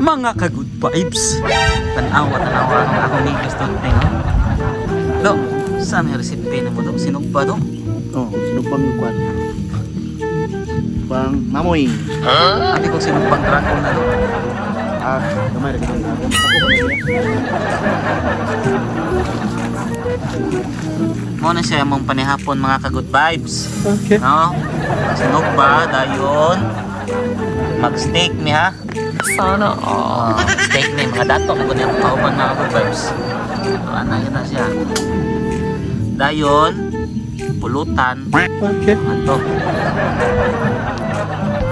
Mga ka-good vibes. Tanawa ang akong niggas doon. Do, saan yung recipe na mo do? Sinog ba do? Oh, sinupang kwan. Pang mamoy. Ate ko sinog pang dragon na do. Ah, gamay rin ang dragon. Muna siya mong panihapon mga ka-good vibes. Okay. No? Sinog ba? Dayon. Mag-steak ni ha? Sana Steak ni mga dato. Kung yung kauban mga ka-good vibes. Ano yun na siya? Dayon. Pulutan. Okay. Ato.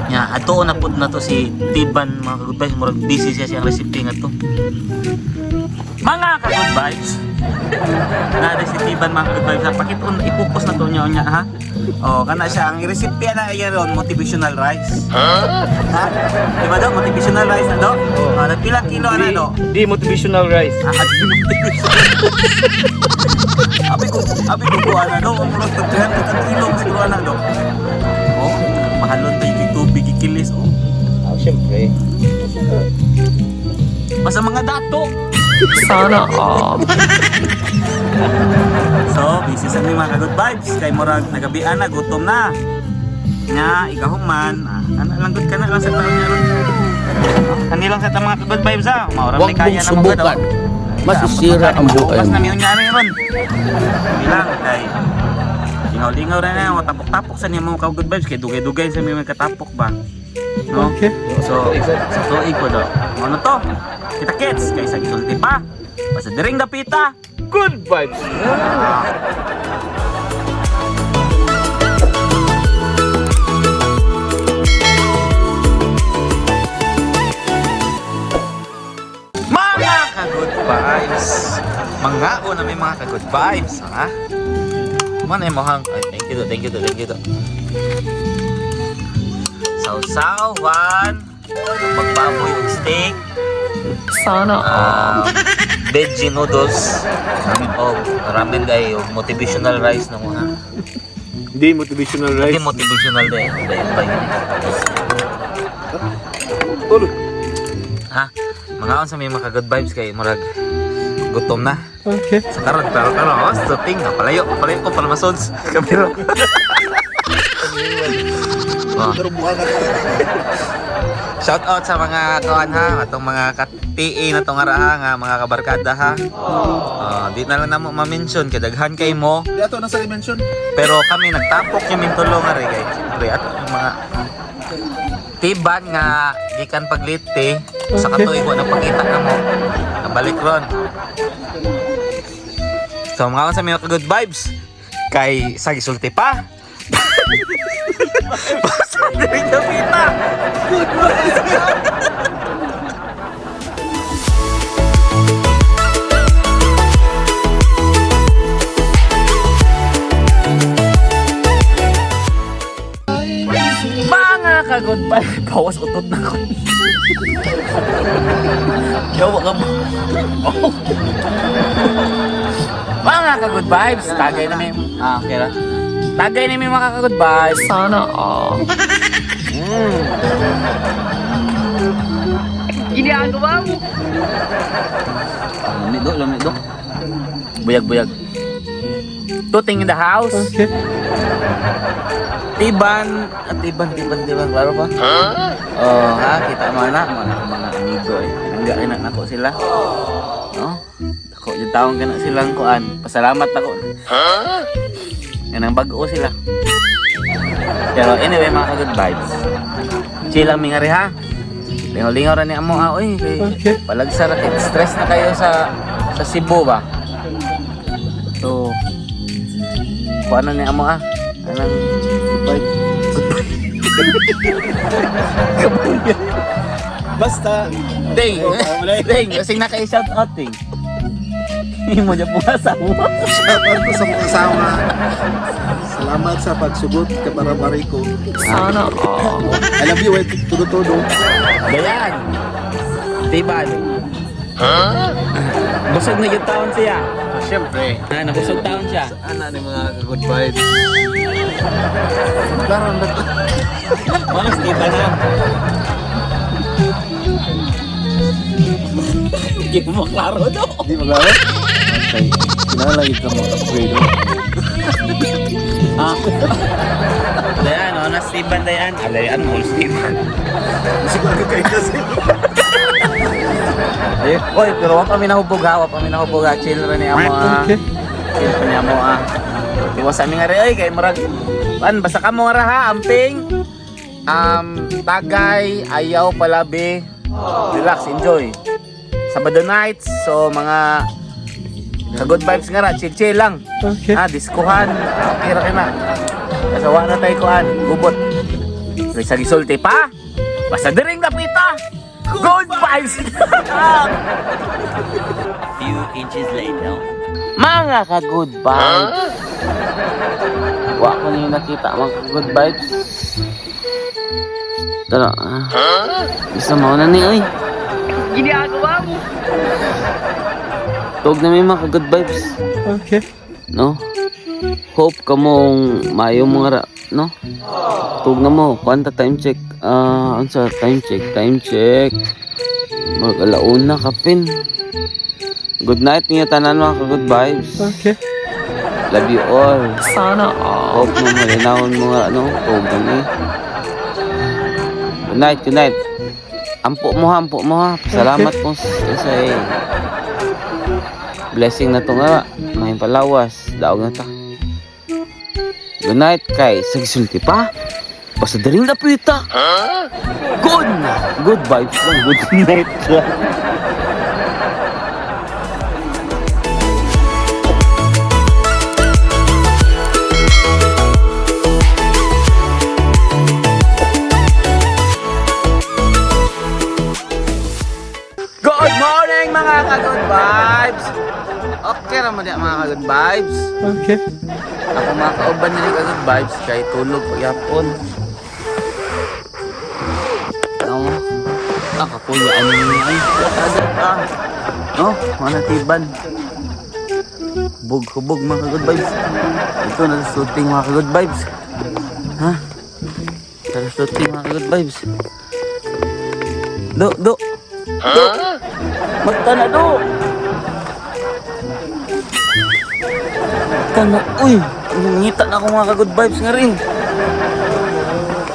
Ya, ato na pud na to si Tiban mga ka-good vibes. Murag busy siya siyang recipe nga to. Mga ka-good vibes. Nari si Tiban mga ka-good vibes. Pakitun i-focus na to niya ha. Oh, kana siya ang recipe na iyon motivational rice. Ha? Diba daw motivational rice na do? Oh, nagpila kilo na do? Di motivational rice. Di motivational. Abi ko buwan na do. Ang mulos taghan ka kilo siguro na do. Oh, mahalon tayo yung tubig ikilis oh. Ah, syempre. Basta mga dato. Sana So, busy sa mga ka-good vibes. Kay murag nagabian na, gutom na. Nga, ikahuman. Langgot ka na lang sa taon niya ron. Kanilang sa mga ka-good vibes ha. Maurang may kaya na mga daw. Masisira ang buhay. Mas namin yung nyari ron. Bilang kay lingaw-lingaw rin na. Tapok-tapok sa niya mga ka-good vibes. Kay dugay-dugay sa mga katapok ba. No? Okay. So, sa tuig ko daw. Ano to? Kita kids, kay sa gisulti pa. Basta diring dapita. Good vibes. Mga ka-good vibes. Mga na may mga ka-good vibes, ha? Mana mo hang. Ay, thank you to. Sausawan. Magbaboy og steak. Sana Veggie noodles. Ramen guy, motivational rice na mo ha. Di motivational rice. Hindi motivational din. Dahil ba yun? Ulo. Ha? Mga on sa may mga good vibes kay murag gutom na. Okay. Sa karon oh, shooting na palayo ko para masods. Kamera. Oh. Pero buka ka. Shout out sa mga kawan ha, atong mga ka-TE na tong araha nga mga kabarkada ha. Di na lang namo ma-mention kay daghan kay mo. Di ato na sa dimension. Pero kami nagtapok yung mintulong nga rin kay siyempre ato yung mga Tiban nga gikan pagliti sa katuig ko napakita na mo. Nabalik ron. So mga sa mga good vibes kay sa gisulti pa. Basta diring dapita. Good vibes. Mga ka-good vibes. Bawas utot na ko. Yawa ka mo. Oh. Mga ka-good vibes. Tagay na may... okay lang. Tagay na may mga ka-good vibes. Sana ginagawa mo. Lamig do. Buyag. Tuting in the house. Okay. Tiban. Klaro pa? Oh, ha? Kita mo na. Mga amigo eh. Nanggain na ako sila. No? Ako yung taong ka na silang kuan. Pasalamat ako. Yan ang bago sila. Pero anyway, mga ka-good vibes. Chill lang mga rin ha. Lingaw-lingaw rin ni amo. Uy, Okay. palagsara. Stress na kayo sa Cebu ba? So, paano ni amo anong goodbye? Basta. Ding! Kasing naka-shout out ding. Hindi mo dyan pumasama. Shoutout ko sa mga kasama. Salamat sa pagsugot ka para ko. Sana I love you, todo. Gayan! Tiban! Busog na yung taon siya. Siyempre. Nabusog taon siya. Ano ni mga good vibes? Klaro na to. Malas, Tiban na. Hindi mo maklaro, no? Hindi maglaro? Okay. Kinalagit ka mag-upgrade mo. Ah. Dayan, no? Na Steven, Dayan. Alayan mo, Steven. Siguro ka kayo kasi. Ay, oy, pero wa pa mi nahubog ha, wa pa mi nahubog ha. Chill ra ni amo ha. Chill pa ni amo ha. Tiwas sa mi nga rin, ay, kay murag, basta ka mo ra ha, amping. Tagay, ayaw palabi. Relax, enjoy. Sabado nights, so mga good vibes nga ra, chill lang. Okay. Diskuhan, okay ra na. Kasawa na tayo kuhan, gubot. Sa gisulti pa, basta diring napita. Good vibes! Few inches later. Mga ka-good vibes. Wa ko niyo nakita mga ka-good vibes. Tara, isa mo na ni, oy. Ginagawa mo. Tuog na may mga ka-good vibes. Okay. No? Hope ka mong mayo mga ra, no? Tuog na mo, kwanta time check. Ano time check. Mag-alauna kapin. Good night niyo tanan mga ka-good vibes. Okay. Love you all. Sana all. Hope mo malinawon mo nga, ano, tuog na ni. Good night. Ampo mo ha. Salamat po sa blessing na to nga. May palawas. Daog na ta. Good night kay sagsulti pa. Basta daring napita. Good vibes lang. Good night lang. Good morning mga ka-good vibes! Okay naman yan mga ka-good vibes. Okay. Ako mga kauban na ka-good vibes kay tulog pagyapon. Ano? Kakapuyaan niyo ay agad. No? Mga tiban. Hubog mga ka-good vibes. Ito na shooting mga ka-good vibes. Ha? Tara shooting mga ka-good vibes. Do. Magtana do. Tana, uy. Ngita na ako mga ka-good vibes nga rin.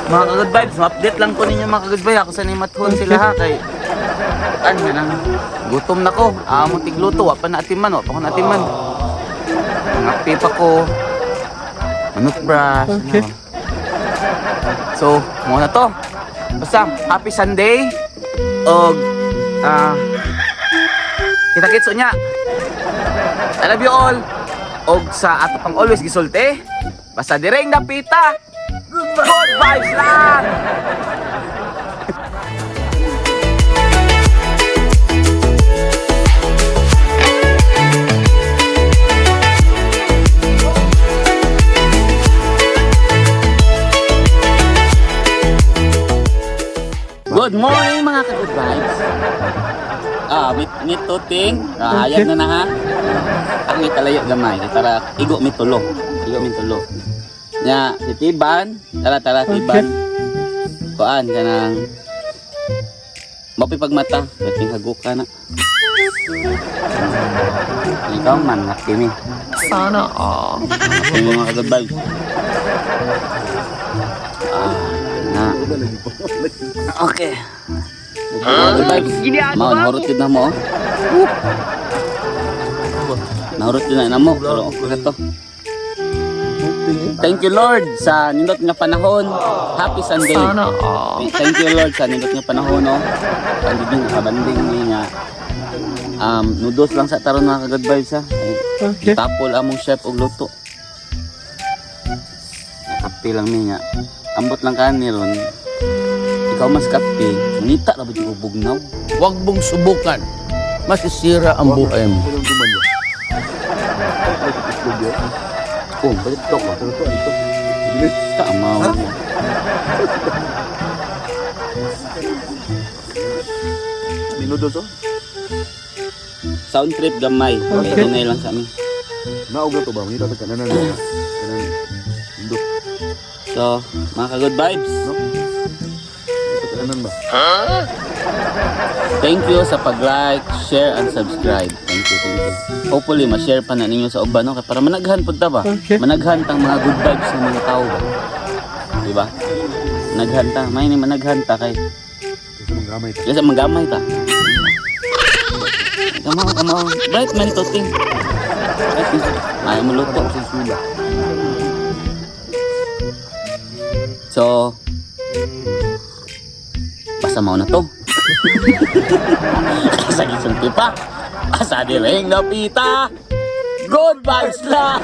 Mga ka-good vibes, update lang ko ninyo mga ka-good vibes. Ako sa nimathon sila ha kay ano nga nang gutom na ko. Mo tigluto, wa pa ko naatiman. Mga pipa ko. Manok brush. Okay. Ano. So, muna to. Basta, happy Sunday. Og kita-kits unya. I love you all. Og sa ato pang always gisulti. Basta direng napita. Good vibes lang. Good morning mga ka-good vibes. Meet tuting. Hayag na ha. Ang may kalayo gamay. Tara, igo mi tulo. Nya, si Tiban. Tara Tiban. Kuan ka ng mapipagmata. Dating hagok ka na. Ikaw man, nakimi. Sana all. Nakimi mga ka-good vibes. Na. Okay. Good vibes. Ginagawa mo. Nahurot yun na mo. Nahurot yun na mo. Pero okay to. Thank you Lord sa nindot nga panahon. Happy Sunday. Sana all. Thank you Lord sa nindot nga panahon, no. Pagiging kabanding ni nga noodles lang sa taron mga ka-good vibes ha. Okay. Tapol among chef og luto. Kape lang niya. Ambot lang kani ron. Ikaw mas kape, ngunita na ba yung bugnaw? Huwag mong subukan. Masisira ang buhay mo. Oh, bakit ito ka? Tamaw mo. Minudo to? Sound trip gamay. Okay. Ito na lang sa amin. Naog na to ba? Hindi dapat kananan. Kananan. Mundo. So, mga ka-good vibes. Dapat kananan ba? Thank you sa pag-like, share, and subscribe. Thank you, thank you. Hopefully, ma-share pa na ninyo sa uban, no? Kaya para managhan po ta ba? Managhan tang mga good vibes ng mga tao ba? Diba? Managhan ta. May ni managhan ta kay. Kasi manggamay ta. Kamo. Bright man to ting. Ay, maluto. So, basta mo na to. Kasagi sulti pa. Asa di ring napita. Good vibes lang.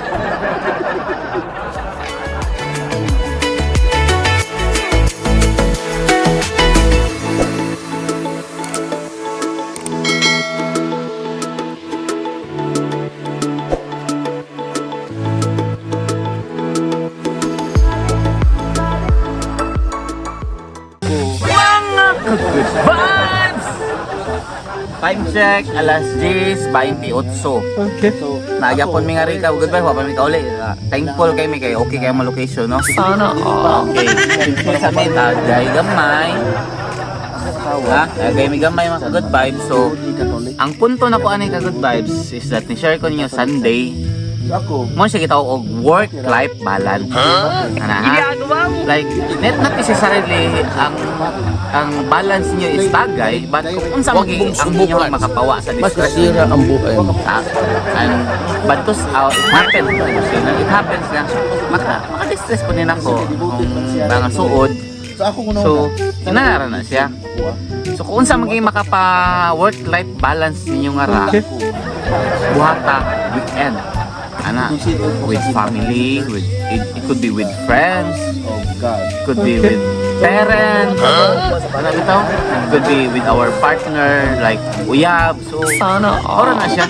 Good vibes! Time check, alas 10:28. Okay. So, nagyapon mi nga rin ka. Good vibes, wapa mi ka uli. Thankful kay mi kay okay kay mo location, no? Sana all. Okay. Thankful sa mi, tagay gamay. Ha? Tagay mi gamay mga good vibes. So, ang punto na po ani ka good vibes is that ni-share ko ninyo Sunday. Mo siya kita og work-life balance. Ana ha? Like, not necessarily ang balance niyo is bagay, but kung unsa maging ang inyo makapawa sa Mas discretion masira ang buhay mo. but cause it happens na maka-distress po din ako kung mga suod. So, inanara na siya. So, kung unsa maging makapa work-life balance ninyo nga ra, buhata weekend. Ana, with family, with it could be with friends, could be with parents, ano bitaw? Could be with our partner, like uyab. So, Sana ora all. na siya.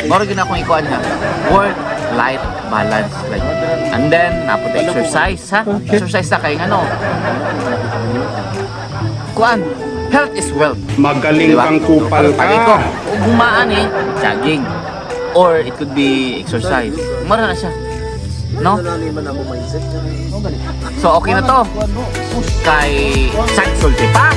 Moro gina akong ikuan niya. Work-life balance. Like, and then, napod exercise, ha? Exercise na kayo, ano? Kuan, health is wealth. Magaling Diba? kang kupal Pagi ko, ka. kung gumaan jogging. Or it could be exercise. Mara na siya. No? So okay na to. Kay Sulti pa.